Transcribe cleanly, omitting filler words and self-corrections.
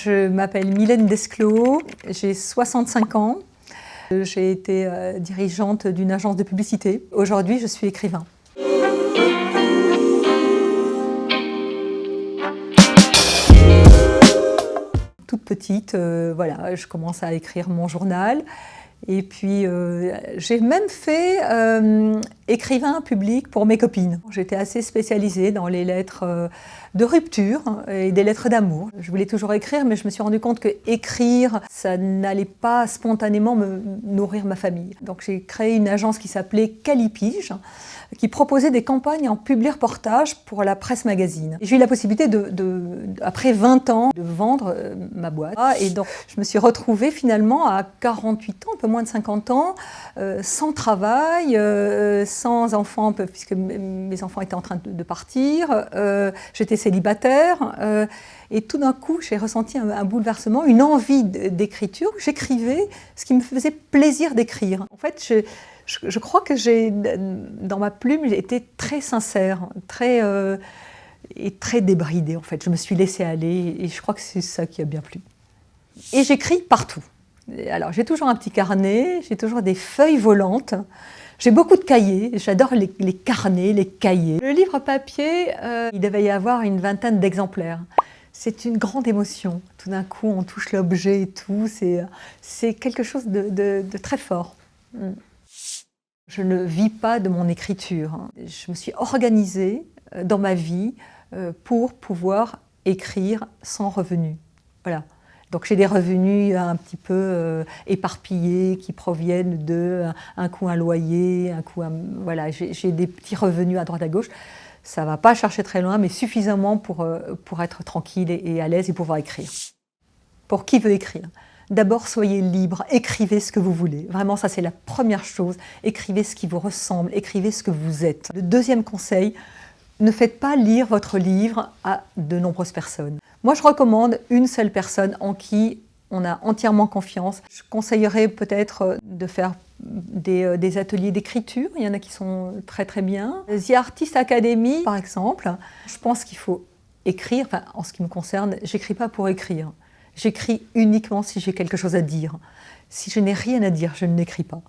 Je m'appelle Mylène Desclos, j'ai 65 ans. J'ai été dirigeante d'une agence de publicité. Aujourd'hui, je suis écrivain. Toute petite, voilà, je commence à écrire mon journal. Et puis, j'ai même fait écrivain public pour mes copines. J'étais assez spécialisée dans les lettres de rupture et des lettres d'amour. Je voulais toujours écrire, mais je me suis rendu compte que écrire, ça n'allait pas spontanément me nourrir ma famille. Donc j'ai créé une agence qui s'appelait Calipige, qui proposait des campagnes en publi-reportage pour la presse magazine. J'ai eu la possibilité, après 20 ans, de vendre ma boîte. Et donc, je me suis retrouvée finalement à 48 ans, un peu moins de 50 ans, sans travail, sans enfants, puisque mes enfants étaient en train de partir. J'étais célibataire. Et tout d'un coup, j'ai ressenti un bouleversement, une envie d'écriture. J'écrivais ce qui me faisait plaisir d'écrire. En fait, je crois que dans ma plume, j'ai été très sincère, et très débridée en fait. Je me suis laissée aller et je crois que c'est ça qui a bien plu. Et j'écris partout. Alors j'ai toujours un petit carnet, j'ai toujours des feuilles volantes, j'ai beaucoup de cahiers, j'adore les carnets, les cahiers. Le livre papier, il devait y avoir une vingtaine d'exemplaires. C'est une grande émotion. Tout d'un coup, on touche l'objet et tout. C'est quelque chose de très fort. Je ne vis pas de mon écriture. Je me suis organisée dans ma vie pour pouvoir écrire sans revenu. Voilà. Donc j'ai des revenus un petit peu éparpillés qui proviennent un coup un loyer, un coup voilà, j'ai des petits revenus à droite à gauche. Ça ne va pas chercher très loin, mais suffisamment pour être tranquille et à l'aise et pouvoir écrire. Pour qui veut écrire ? D'abord, soyez libre, écrivez ce que vous voulez. Vraiment, ça c'est la première chose. Écrivez ce qui vous ressemble, écrivez ce que vous êtes. Le deuxième conseil, ne faites pas lire votre livre à de nombreuses personnes. Moi, je recommande une seule personne en qui on a entièrement confiance. Je conseillerais peut-être de faire des ateliers d'écriture. Il y en a qui sont très très bien. The Artist Academy, par exemple, je pense qu'il faut écrire. Enfin, en ce qui me concerne, j'écris pas pour écrire. J'écris uniquement si j'ai quelque chose à dire. Si je n'ai rien à dire, je ne n'écris pas.